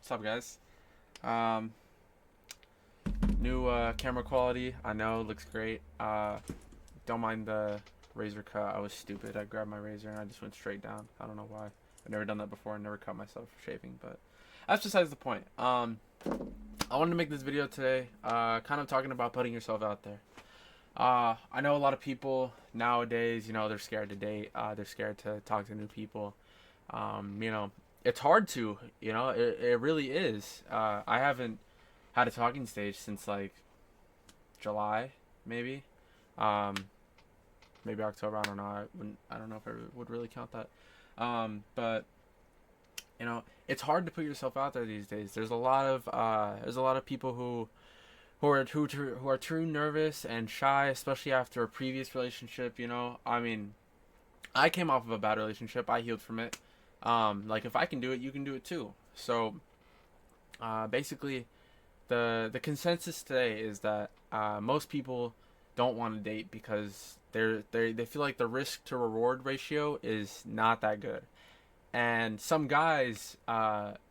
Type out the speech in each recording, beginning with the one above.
What's up, guys? Um, New camera quality. I know it looks great. Don't mind the razor cut. I was stupid. I grabbed my razor and I just went straight down. I don't know why. I've never done that before. I never cut myself shaving, but that's besides the point. I wanted to make this video today, kind of talking about putting yourself out there. I know a lot of people nowadays, they're scared to date. They're scared to talk to new people. Um, you know, it's hard to, it really is. I haven't had a talking stage since like July, maybe. Um, Maybe October. I don't know. I don't know if I would really count that. But it's hard to put yourself out there these days. There's a lot of people who are too nervous and shy, especially after a previous relationship. I mean, I came off of a bad relationship. I healed from it. Like if I can do it, you can do it too. So basically, the consensus today is that most people don't want to date because they feel like the risk to reward ratio is not that good. And some guys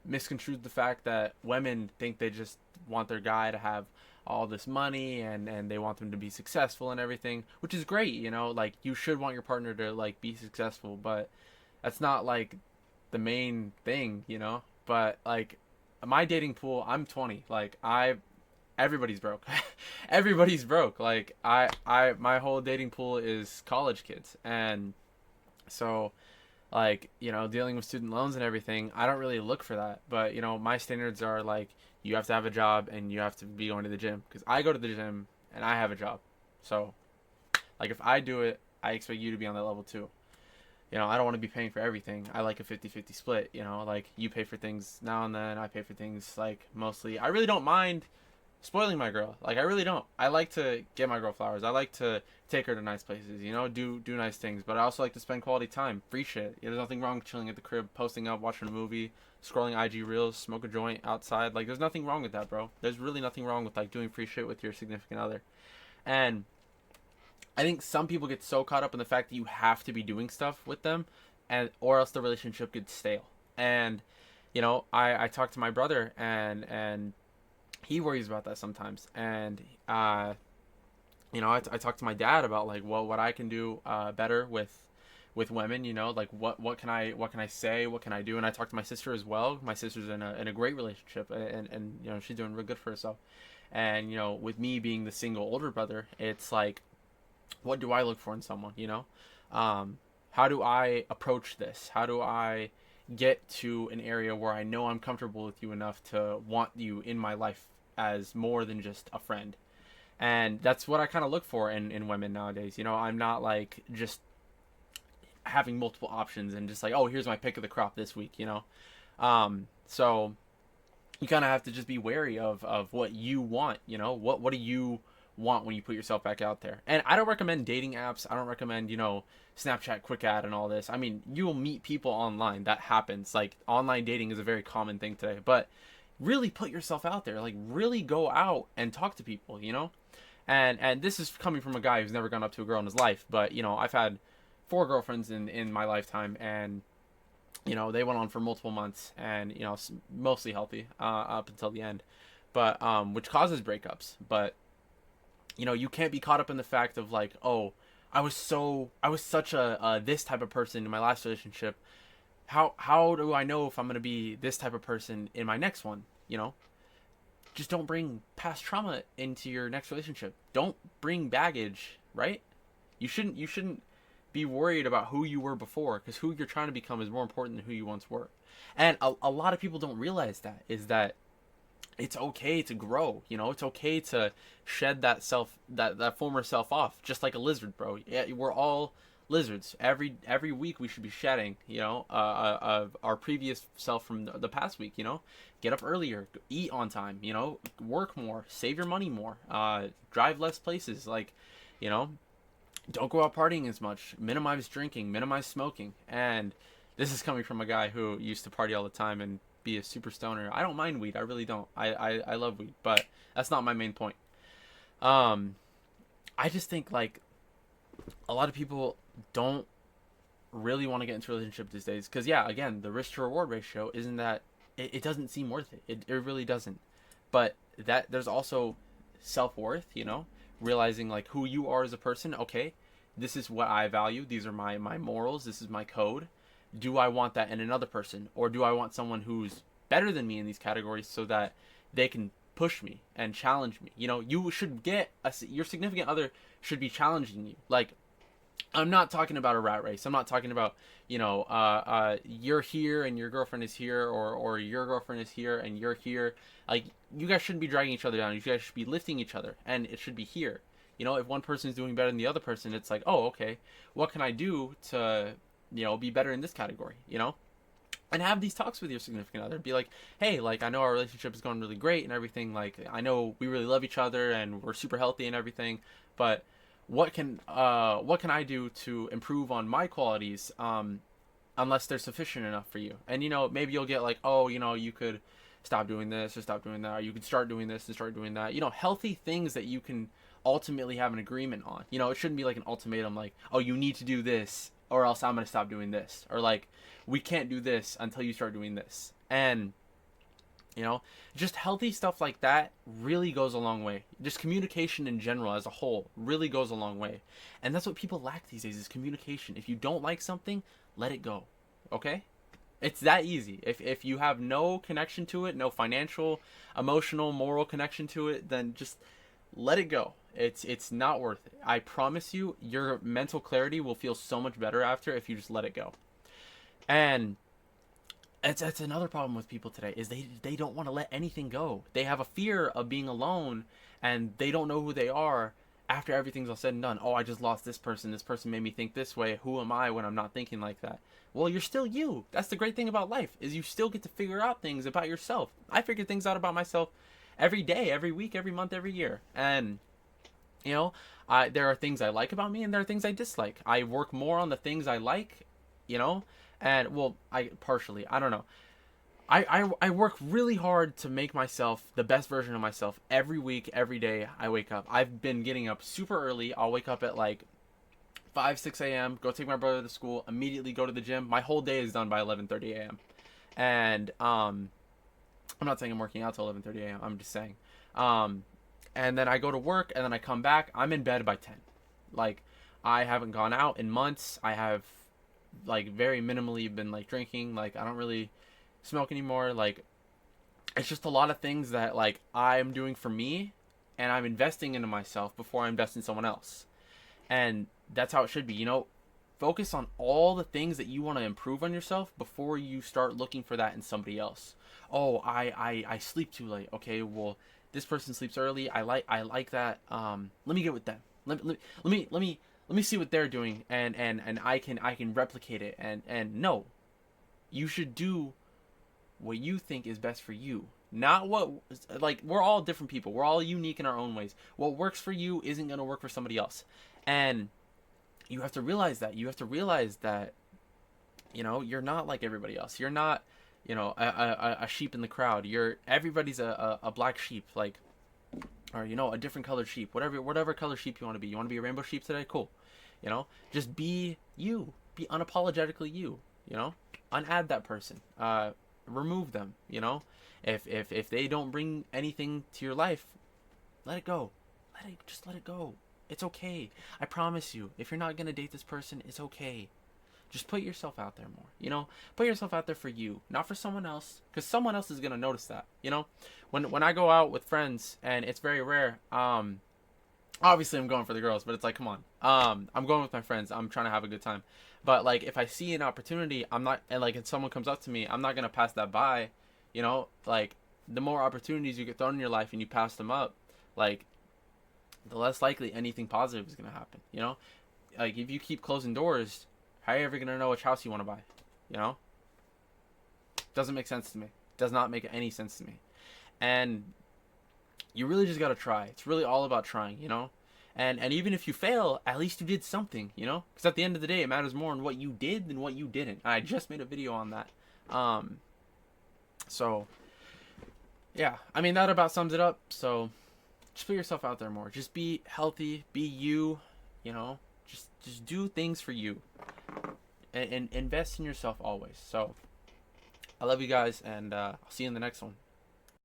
misconstrued the fact that women think they just want their guy to have all this money and they want them to be successful and everything, which is great. Like you should want your partner to like be successful, but that's not like the main thing. But like my dating pool, I'm 20. Like everybody's broke. Everybody's broke. Like my whole dating pool is college kids, and so like dealing with student loans and everything, I don't really look for that. But my standards are like you have to have a job and you have to be going to the gym because I go to the gym and I have a job. So like if I do it, I expect you to be on that level too. I don't want to be paying for everything. I like a 50-50 split. Like you pay for things now and then, I pay for things like mostly. I really don't mind spoiling my girl. Like I really don't. I like to get my girl flowers. I like to take her to nice places. Do nice things. But I also like to spend quality time. Free shit. There's nothing wrong with chilling at the crib, posting up, watching a movie, scrolling IG reels, smoke a joint outside. Like there's nothing wrong with that, bro. There's really nothing wrong with like doing free shit with your significant other. And I think some people get so caught up in the fact that you have to be doing stuff with them, and or else the relationship gets stale. And I talk to my brother and he worries about that sometimes. And I talk to my dad about like what I can do better with women. Like what can I say, what can I do. And I talk to my sister as well. My sister's in a great relationship, and she's doing real good for herself. And with me being the single older brother, it's like what do I look for in someone? Um, how do I approach this? How do I get to an area where I know I'm comfortable with you enough to want you in my life as more than just a friend? And that's what I kind of look for in women nowadays. I'm not like just having multiple options and just like, oh, here's my pick of the crop this week. So you kind of have to just be wary of what you want. What do you want when you put yourself back out there? And I don't recommend dating apps. I don't recommend Snapchat quick ad and all this. I mean, you will meet people online. That happens. Like online dating is a very common thing today. But really put yourself out there. Like really go out and talk to people. And this is coming from a guy who's never gone up to a girl in his life. But I've had 4 girlfriends in my lifetime, and they went on for multiple months, and mostly healthy up until the end, but which causes breakups. But you can't be caught up in the fact of like, oh, I was such a this type of person in my last relationship. How do I know if I'm gonna be this type of person in my next one? Just don't bring past trauma into your next relationship. Don't bring baggage, right? You shouldn't be worried about who you were before, because who you're trying to become is more important than who you once were. And a lot of people don't realize that is that it's okay to grow. It's okay to shed that former self off, just like a lizard, bro. Yeah, we're all lizards. Every week we should be shedding of our previous self from the past week. Get up earlier, eat on time, work more, save your money more, drive less places, like you know don't go out partying as much, minimize drinking, minimize smoking. And this is coming from a guy who used to party all the time and be a super stoner. I don't mind weed. I really don't. I love weed, but that's not my main point. Um, I just think like a lot of people don't really want to get into a relationship these days because yeah, again, the risk to reward ratio isn't that it doesn't seem worth it. It really doesn't. But that there's also self-worth, you know, realizing like who you are as a person. Okay, this is what I value. These are my morals. This is my code. Do I want that in another person, or do I want someone who's better than me in these categories so that they can push me and challenge me? You know, you should get your significant other should be challenging you. Like, I'm not talking about a rat race. I'm not talking about, you know, you're here and your girlfriend is here, or your girlfriend is here and you're here. Like, you guys shouldn't be dragging each other down. You guys should be lifting each other, and it should be here. You know, if one person is doing better than the other person, it's like, oh, okay, what can I do to, you know, be better in this category? You know, and have these talks with your significant other. Be like, hey, like, I know our relationship is going really great and everything. Like, I know we really love each other and we're super healthy and everything, but what can I do to improve on my qualities, unless they're sufficient enough for you? And, you know, maybe you'll get like, oh, you know, you could stop doing this or stop doing that, or you could start doing this and start doing that. You know, healthy things that you can ultimately have an agreement on. You know, it shouldn't be like an ultimatum, like, oh, you need to do this or else I'm gonna stop doing this, or like, we can't do this until you start doing this. And, you know, just healthy stuff like that really goes a long way. Just communication in general as a whole really goes a long way. And that's what people lack these days, is communication. If you don't like something, let it go. Okay? It's that easy. If you have no connection to it, no financial, emotional, moral connection to it, then just let it go. It's not worth it. I promise you, your mental clarity will feel so much better after if you just let it go. And it's another problem with people today, is they don't want to let anything go. They have a fear of being alone, and they don't know who they are after everything's all said and done. Oh, I just lost this person. This person made me think this way. Who am I when I'm not thinking like that? Well, you're still you. That's the great thing about life, is you still get to figure out things about yourself. I figure things out about myself every day, every week, every month, every year. And, you know, there are things I like about me and there are things I dislike. I work more on the things I like, you know, and, well, I don't know. I work really hard to make myself the best version of myself every week, every day I wake up. I've been getting up super early. I'll wake up at like 5, 6 a.m., go take my brother to school, immediately go to the gym. My whole day is done by 11:30 a.m. And I'm not saying I'm working out till 11:30 a.m. I'm just saying. And then I go to work, and then I come back. I'm in bed by 10. Like, I haven't gone out in months. I have, like, very minimally been, like, drinking. Like, I don't really smoke anymore. Like, it's just a lot of things that, like, I'm doing for me, and I'm investing into myself before I invest in someone else. And that's how it should be, you know. Focus on all the things that you want to improve on yourself before you start looking for that in somebody else. Oh, I sleep too late. Okay, well, this person sleeps early. I like that. Let me get with them. Let me see what they're doing, and I can replicate it. And no, you should do what you think is best for you. Not what, like, we're all different people. We're all unique in our own ways. What works for you isn't going to work for somebody else. And you have to realize that. You have to realize that, you know, you're not like everybody else. You're not, you know, a sheep in the crowd. Everybody's a black sheep, like, or, you know, a different colored sheep. Whatever color sheep you want to be. You want to be a rainbow sheep today? Cool. You know, just be you. Be unapologetically you. You know, unadd that person. Remove them. You know, if they don't bring anything to your life, let it go. Just let it go. It's okay. I promise you. If you're not gonna date this person, it's okay. Just put yourself out there more. You know, put yourself out there for you, not for someone else, because someone else is gonna notice that. You know, when I go out with friends, and it's very rare. Obviously I'm going for the girls, but it's like, come on. I'm going with my friends. I'm trying to have a good time. But, like, if I see an opportunity, I'm not, and, like, if someone comes up to me, I'm not gonna pass that by. You know, like, the more opportunities you get thrown in your life and you pass them up, like, the less likely anything positive is gonna happen. You know, like, if you keep closing doors, how are you ever gonna know which house you want to buy? You know, doesn't make sense to me. Does not make any sense to me. And you really just gotta try. It's really all about trying. You know, and even if you fail, at least you did something. You know, because at the end of the day, it matters more on what you did than what you didn't. I just made a video on that. So yeah, I mean, that about sums it up. So just put yourself out there more. Just be healthy. Be you. You know, just do things for you, and invest in yourself always. So I love you guys, and I'll see you in the next one.